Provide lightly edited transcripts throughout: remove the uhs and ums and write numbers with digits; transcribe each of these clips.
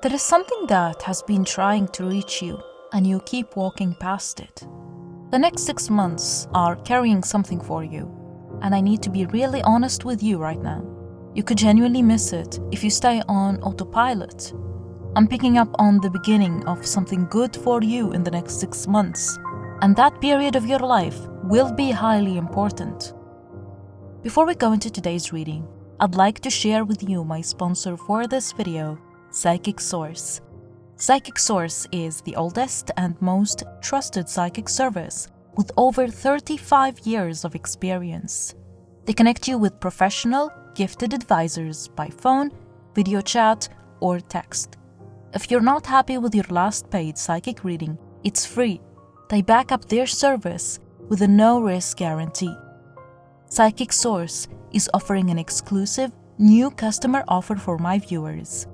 There is something that has been trying to reach you, and you keep walking past it. The next 6 months are carrying something for you, and I need to be really honest with you right now. You could genuinely miss it if you stay on autopilot. I'm picking up on the beginning of something good for you in the next 6 months, and that period of your life will be highly important. Before we go into today's reading, I'd like to share with you my sponsor for this video, Psychic Source. Psychic Source is the oldest and most trusted psychic service with over 35 years of experience. They connect you with professional, gifted advisors by phone, video chat, or text. If you're not happy with your last paid psychic reading, it's free. They back up their service with a no-risk guarantee. Psychic Source is offering an exclusive new customer offer for my viewers.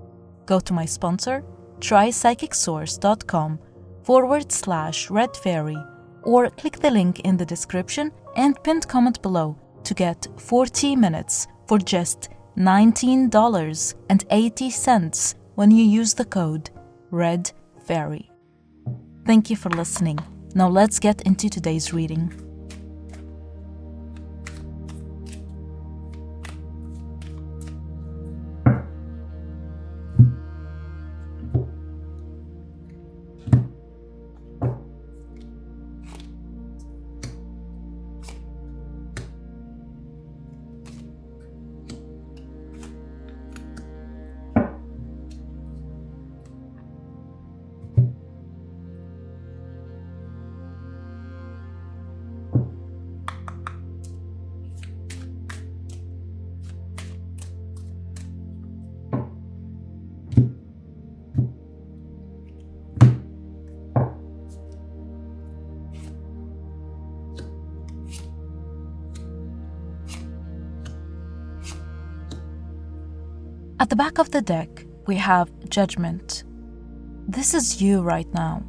Go to my sponsor, trypsychicsource.com/redfairy, or click the link in the description and pinned comment below to get 40 minutes for just $19.80 when you use the code REDFAIRY. Thank you for listening. Now let's get into today's reading. At the back of the deck, we have Judgement. This is you right now.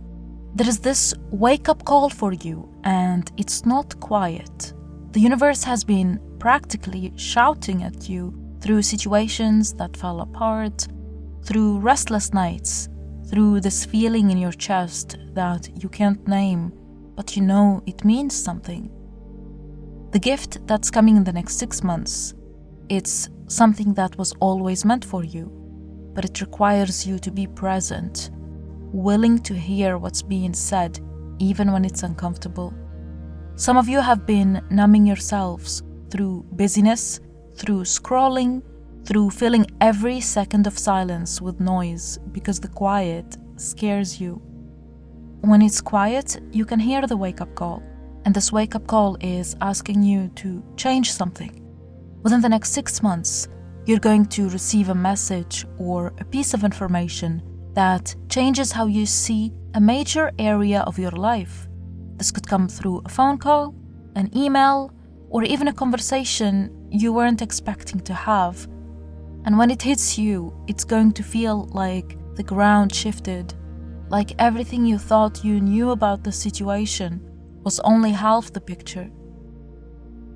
There is this wake-up call for you, and it's not quiet. The universe has been practically shouting at you through situations that fell apart, through restless nights, through this feeling in your chest that you can't name, but you know it means something. The gift that's coming in the next 6 months, it's something that was always meant for you, but it requires you to be present, willing to hear what's being said, even when it's uncomfortable. Some of you have been numbing yourselves through busyness, through scrolling, through filling every second of silence with noise because the quiet scares you. When it's quiet, you can hear the wake-up call, and this wake-up call is asking you to change something. Within the next 6 months, you're going to receive a message or a piece of information that changes how you see a major area of your life. This could come through a phone call, an email, or even a conversation you weren't expecting to have. And when it hits you, it's going to feel like the ground shifted, like everything you thought you knew about the situation was only half the picture.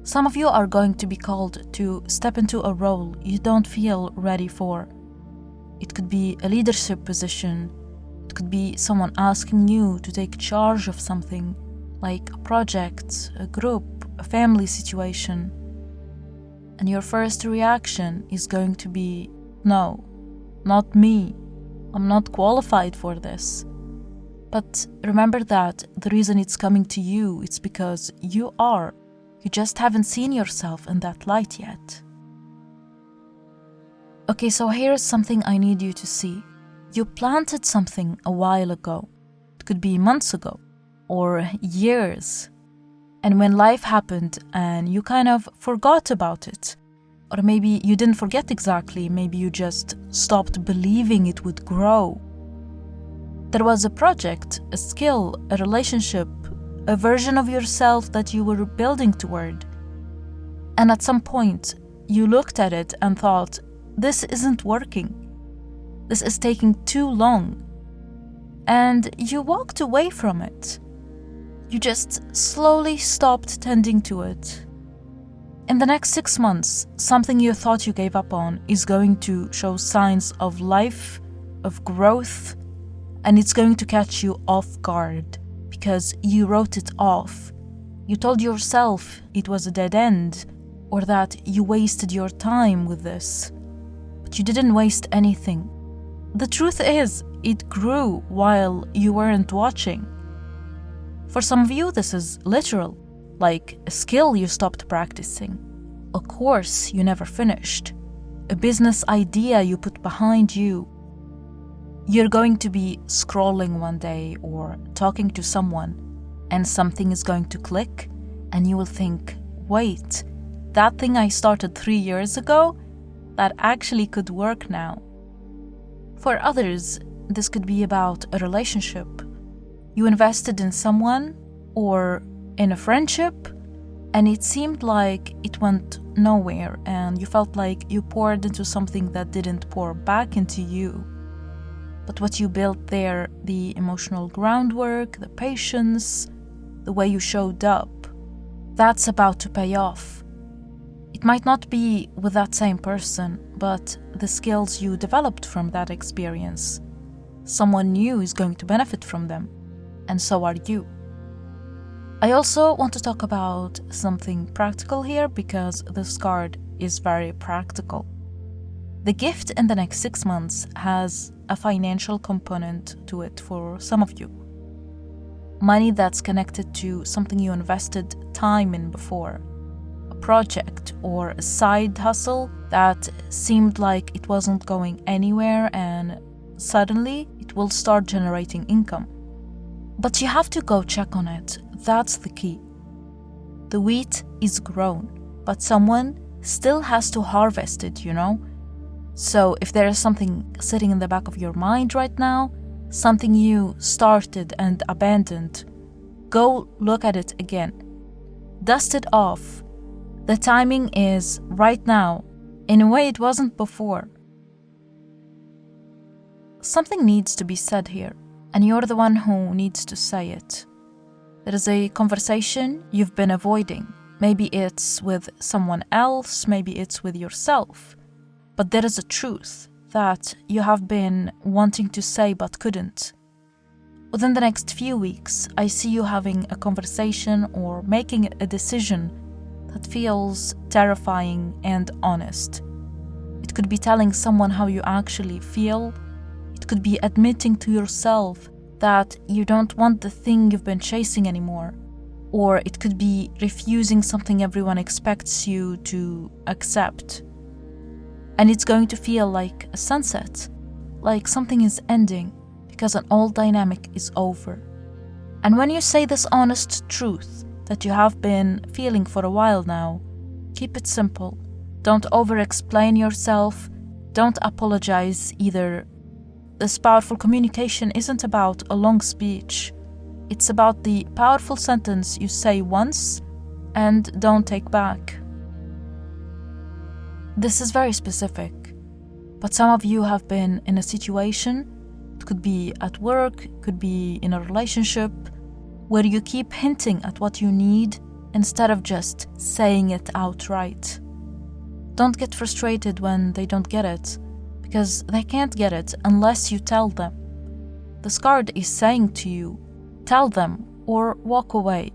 Some of you are going to be called to step into a role you don't feel ready for. It could be a leadership position. It could be someone asking you to take charge of something, like a project, a group, a family situation. And your first reaction is going to be, no, not me. I'm not qualified for this. But remember that the reason it's coming to you is because you are. You just haven't seen yourself in that light yet. Okay, so here's something I need you to see. You planted something a while ago. It could be months ago or years. And when life happened and you kind of forgot about it, or maybe you didn't forget exactly, maybe you just stopped believing it would grow. There was a project, a skill, a relationship, a version of yourself that you were building toward. And at some point, you looked at it and thought, this isn't working. This is taking too long. And you walked away from it. You just slowly stopped tending to it. In the next 6 months, something you thought you gave up on is going to show signs of life of growth, and it's going to catch you off guard because you wrote it off. You told yourself it was a dead end or that you wasted your time with this, but you didn't waste anything. The truth is, it grew while you weren't watching. For some of you, this is literal, like a skill you stopped practicing, a course you never finished, a business idea you put behind you. You're going to be scrolling one day or talking to someone, and something is going to click, and you will think, wait, that thing I started 3 years ago, that actually could work now. For others, this could be about a relationship. You invested in someone or in a friendship, and it seemed like it went nowhere, and you felt like you poured into something that didn't pour back into you. But what you built there, the emotional groundwork, the patience, the way you showed up, that's about to pay off. It might not be with that same person, but the skills you developed from that experience, someone new is going to benefit from them, and so are you. I also want to talk about something practical here because this card is very practical. The gift in the next 6 months has a financial component to it for some of you. Money that's connected to something you invested time in before, a project or a side hustle that seemed like it wasn't going anywhere and suddenly it will start generating income. But you have to go check on it. That's the key. The wheat is grown, but someone still has to harvest it, you know? So if there is something sitting in the back of your mind right now, something you started and abandoned, go look at it again. Dust it off. The timing is right now, in a way it wasn't before. Something needs to be said here, and you're the one who needs to say it. There is a conversation you've been avoiding. Maybe it's with someone else, maybe it's with yourself. But there is a truth that you have been wanting to say but couldn't. Within the next few weeks, I see you having a conversation or making a decision that feels terrifying and honest. It could be telling someone how you actually feel. It could be admitting to yourself that you don't want the thing you've been chasing anymore. Or it could be refusing something everyone expects you to accept. And it's going to feel like a sunset, like something is ending because an old dynamic is over. And when you say this honest truth that you have been feeling for a while now, keep it simple. Don't over-explain yourself. Don't apologize either. This powerful communication isn't about a long speech. It's about the powerful sentence you say once and don't take back. This is very specific, but some of you have been in a situation, it could be at work, it could be in a relationship, where you keep hinting at what you need instead of just saying it outright. Don't get frustrated when they don't get it, because they can't get it unless you tell them. This card is saying to you, tell them or walk away.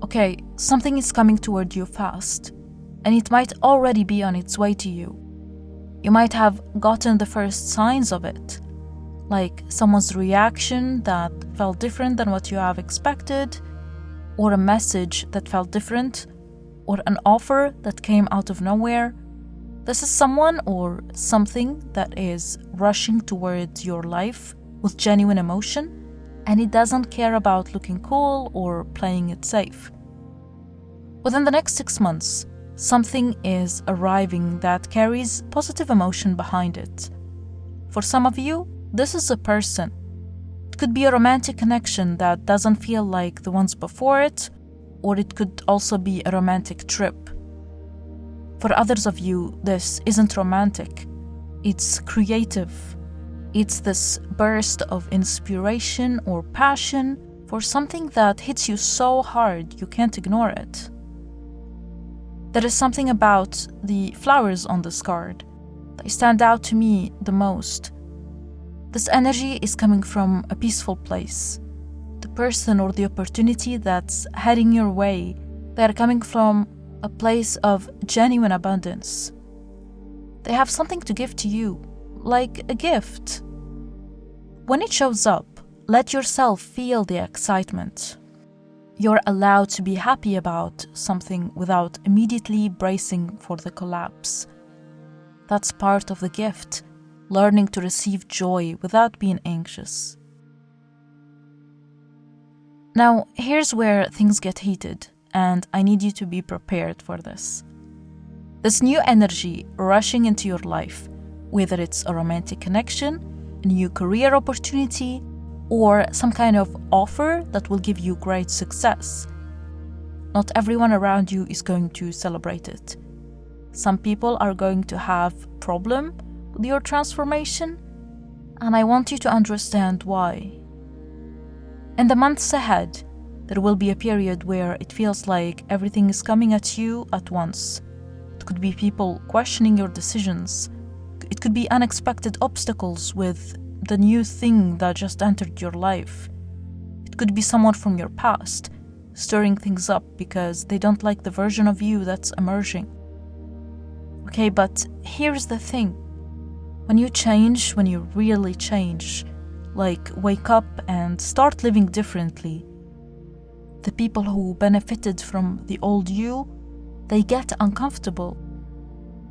Okay, something is coming toward you fast, and it might already be on its way to you. You might have gotten the first signs of it, like someone's reaction that felt different than what you have expected, or a message that felt different, or an offer that came out of nowhere. This is someone or something that is rushing towards your life with genuine emotion, and it doesn't care about looking cool or playing it safe. Within the next 6 months, something is arriving that carries positive emotion behind it. For some of you, this is a person. It could be a romantic connection that doesn't feel like the ones before it, or it could also be a romantic trip. For others of you, this isn't romantic. It's creative. It's this burst of inspiration or passion for something that hits you so hard you can't ignore it. There is something about the flowers on this card They stand out to me the most. This energy is coming from a peaceful place. The person or the opportunity that's heading your way, they're coming from a place of genuine abundance. They have something to give to you, like a gift. When it shows up, let yourself feel the excitement. You're allowed to be happy about something without immediately bracing for the collapse. That's part of the gift, learning to receive joy without being anxious. Now, here's where things get heated, and I need you to be prepared for this. This new energy rushing into your life, whether it's a romantic connection, a new career opportunity, or some kind of offer that will give you great success. Not everyone around you is going to celebrate it. Some people are going to have a problem with your transformation, and I want you to understand why. In the months ahead, there will be a period where it feels like everything is coming at you at once. It could be people questioning your decisions. It could be unexpected obstacles with the new thing that just entered your life. It could be someone from your past stirring things up because they don't like the version of you that's emerging. Okay, but here's the thing. When you change, when you really change, like wake up and start living differently, the people who benefited from the old you, they get uncomfortable.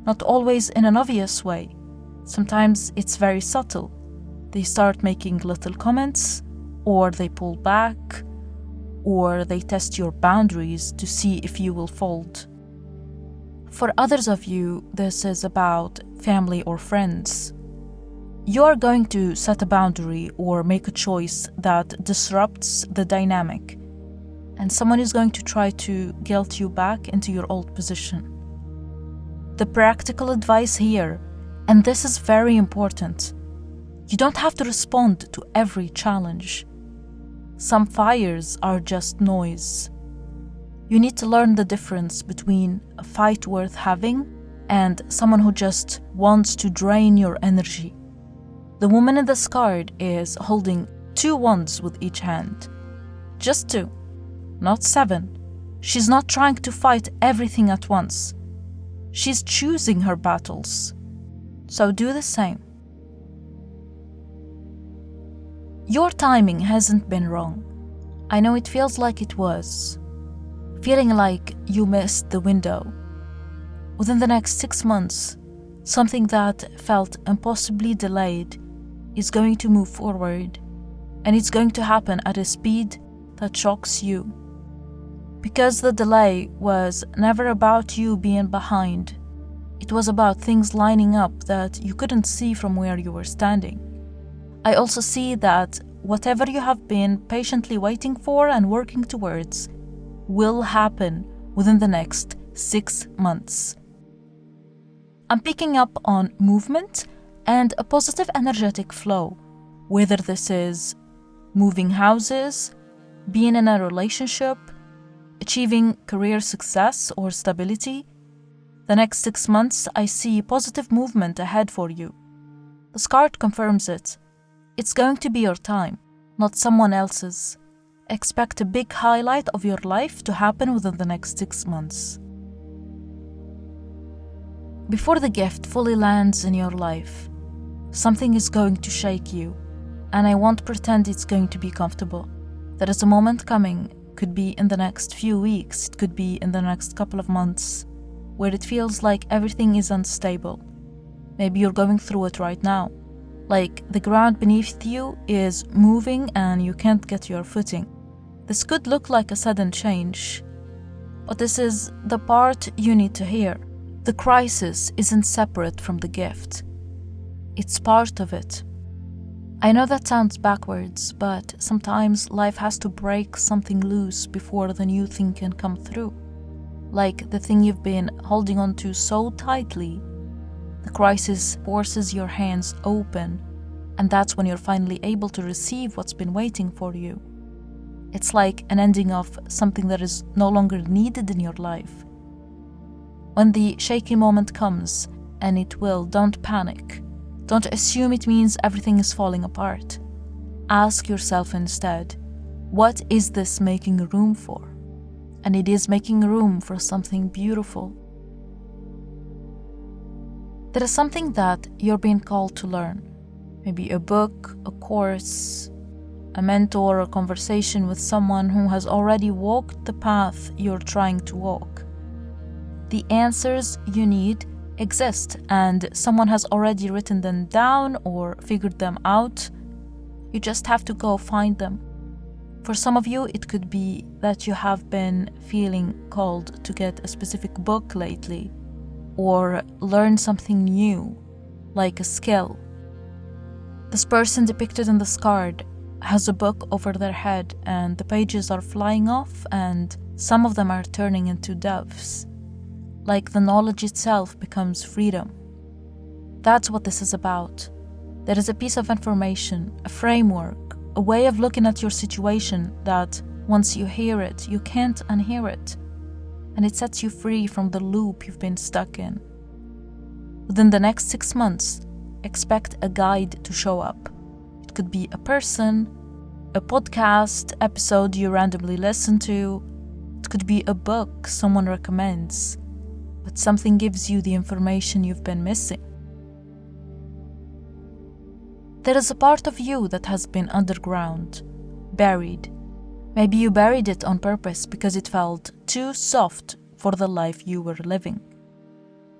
Not always in an obvious way. Sometimes it's very subtle. They start making little comments, or they pull back, or they test your boundaries to see if you will fold. For others of you, this is about family or friends. You are going to set a boundary or make a choice that disrupts the dynamic, and someone is going to try to guilt you back into your old position. The practical advice here, and this is very important, you don't have to respond to every challenge. Some fires are just noise. You need to learn the difference between a fight worth having and someone who just wants to drain your energy. The woman in this card is holding 2 wands with each hand. Just 2, not 7. She's not trying to fight everything at once. She's choosing her battles. So do the same. Your timing hasn't been wrong. I know it feels like it was. Feeling like you missed the window. Within the next 6 months, something that felt impossibly delayed is going to move forward, and it's going to happen at a speed that shocks you. Because the delay was never about you being behind. It was about things lining up that you couldn't see from where you were standing. I also see that whatever you have been patiently waiting for and working towards will happen within the next 6 months. I'm picking up on movement and a positive energetic flow, whether this is moving houses, being in a relationship, achieving career success or stability. The next 6 months, I see positive movement ahead for you. This card confirms it. It's going to be your time, not someone else's. Expect a big highlight of your life to happen within the next 6 months. Before the gift fully lands in your life, something is going to shake you, and I won't pretend it's going to be comfortable. There is a moment coming, could be in the next few weeks, it could be in the next couple of months, where it feels like everything is unstable. Maybe you're going through it right now. Like the ground beneath you is moving and you can't get your footing. This could look like a sudden change, but this is the part you need to hear. The crisis isn't separate from the gift. It's part of it. I know that sounds backwards, but sometimes life has to break something loose before the new thing can come through. Like the thing you've been holding on to so tightly. The crisis forces your hands open, and that's when you're finally able to receive what's been waiting for you. It's like an ending of something that is no longer needed in your life. When the shaky moment comes, and it will. Don't panic. Don't assume it means everything is falling apart. Ask yourself instead, what is this making room for? And it is making room for something beautiful. There is something that you're being called to learn. Maybe a book, a course, a mentor, a conversation with someone who has already walked the path you're trying to walk. The answers you need exist, and someone has already written them down or figured them out. You just have to go find them. For some of you, it could be that you have been feeling called to get a specific book lately, or learn something new, like a skill. This person depicted in this card has a book over their head, and the pages are flying off, and some of them are turning into doves. Like the knowledge itself becomes freedom. That's what this is about. There is a piece of information, a framework, a way of looking at your situation that once you hear it, you can't unhear it. And it sets you free from the loop you've been stuck in. Within the next 6 months, expect a guide to show up. It could be a person, a podcast episode you randomly listen to. It could be a book someone recommends. But something gives you the information you've been missing. There is a part of you that has been underground, buried. Maybe you buried it on purpose because it felt too soft for the life you were living.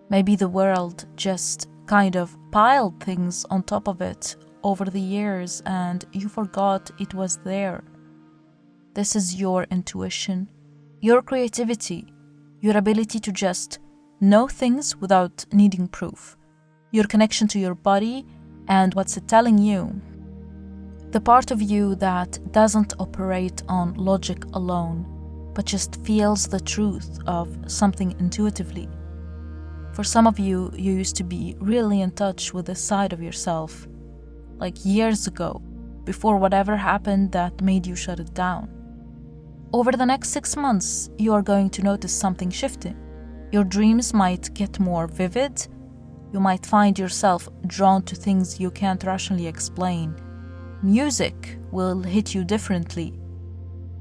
Maybe the world just kind of piled things on top of it over the years and you forgot it was there. This is your intuition, your creativity, your ability to just know things without needing proof, your connection to your body and what's it telling you. The part of you that doesn't operate on logic alone, but just feels the truth of something intuitively. For some of you, you used to be really in touch with this side of yourself, like years ago, before whatever happened that made you shut it down. Over the next 6 months, you are going to notice something shifting. Your dreams might get more vivid. You might find yourself drawn to things you can't rationally explain. Music will hit you differently.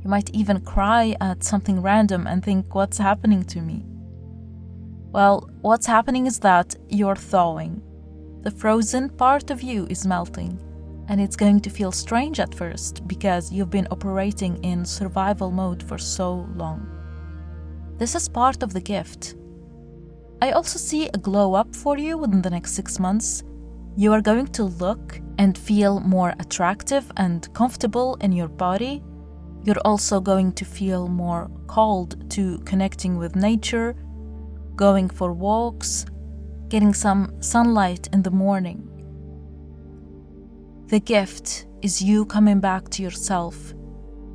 You might even cry at something random and think, what's happening to me? Well, what's happening is that you're thawing. The frozen part of you is melting, and it's going to feel strange at first because you've been operating in survival mode for so long. This is part of the gift. I also see a glow up for you within the next 6 months. You are going to look and feel more attractive and comfortable in your body. You're also going to feel more called to connecting with nature, going for walks, getting some sunlight in the morning. The gift is you coming back to yourself,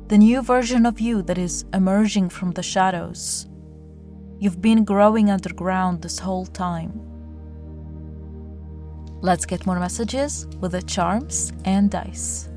the new version of you that is emerging from the shadows. You've been growing underground this whole time. Let's get more messages with the charms and dice.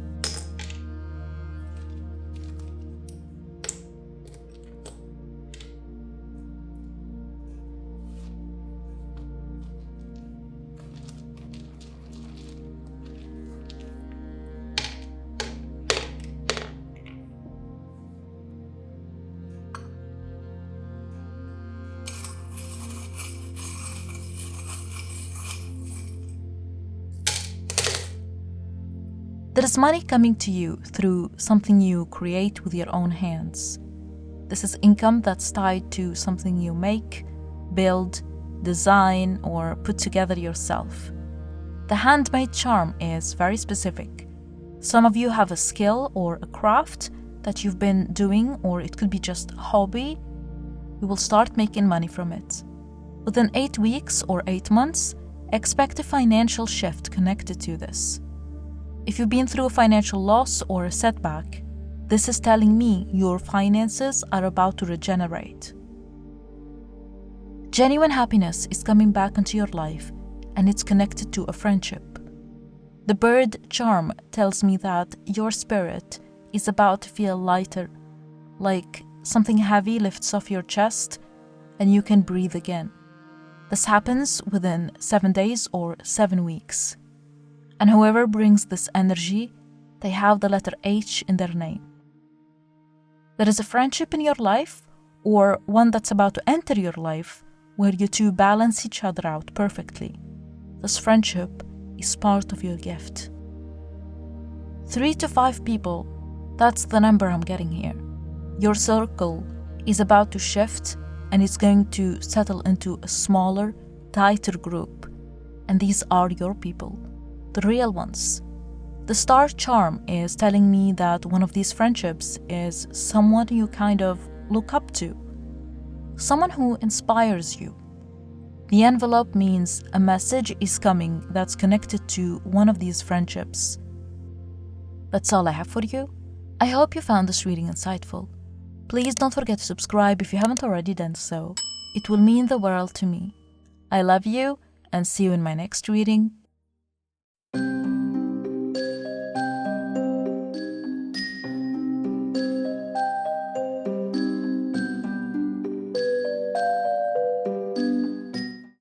There is money coming to you through something you create with your own hands. This is income that's tied to something you make, build, design, or put together yourself. The handmade charm is very specific. Some of you have a skill or a craft that you've been doing, or it could be just a hobby. You will start making money from it. Within 8 weeks or 8 months, expect a financial shift connected to this. If you've been through a financial loss or a setback, this is telling me your finances are about to regenerate. Genuine happiness is coming back into your life, and it's connected to a friendship. The bird charm tells me that your spirit is about to feel lighter, like something heavy lifts off your chest and you can breathe again. This happens within 7 days or 7 weeks. And whoever brings this energy, they have the letter H in their name. There is a friendship in your life, or one that's about to enter your life, where you two balance each other out perfectly. This friendship is part of your gift. 3 to 5 people, that's the number I'm getting here. Your circle is about to shift, and it's going to settle into a smaller, tighter group. And these are your people, the real ones. The star charm is telling me that one of these friendships is someone you kind of look up to, someone who inspires you. The envelope means a message is coming that's connected to one of these friendships. That's all I have for you. I hope you found this reading insightful. Please don't forget to subscribe if you haven't already done so. It will mean the world to me. I love you, and see you in my next reading.